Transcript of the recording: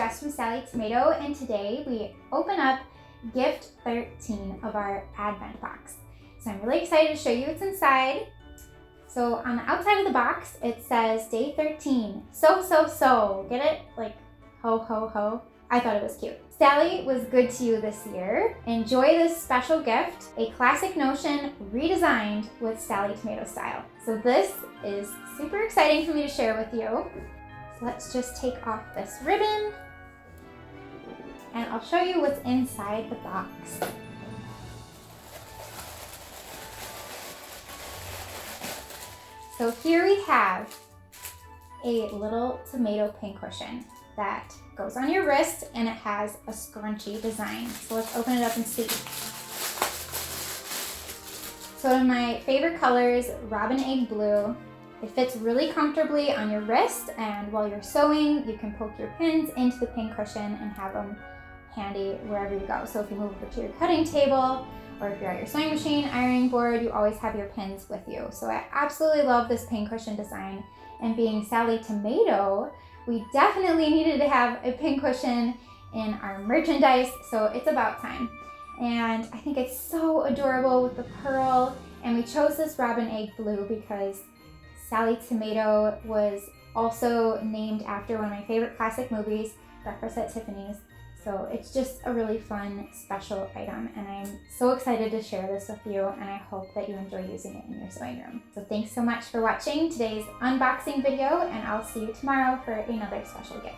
Jess from Sallie Tomato, and today we open up gift 13 of our Advent box. So I'm really excited to show you what's inside. So on the outside of the box, it says day 13. So. Get it? Like ho, ho, ho. I thought it was cute. Sallie was good to you this year. Enjoy this special gift, a classic notion redesigned with Sallie Tomato style. So this is super exciting for me to share with you. So let's just take off this ribbon and I'll show you what's inside the box. So here we have a little tomato pincushion that goes on your wrist, and it has a scrunchy design. So let's open it up and see. So one of my favorite colors, robin egg blue. It fits really comfortably on your wrist, and while you're sewing, you can poke your pins into the pincushion and have them handy wherever you go. So if you move over to your cutting table, or if you're at your sewing machine, ironing board, you always have your pins with you. So I absolutely love this pincushion design, and being Sallie Tomato, we definitely needed to have a pincushion in our merchandise, so it's about time. And I think it's so adorable with the pearl, and we chose this robin egg blue because Sallie Tomato was also named after one of my favorite classic movies, Breakfast at Tiffany's. So it's just a really fun, special item, and I'm so excited to share this with you, and I hope that you enjoy using it in your sewing room. So thanks so much for watching today's unboxing video, and I'll see you tomorrow for another special gift.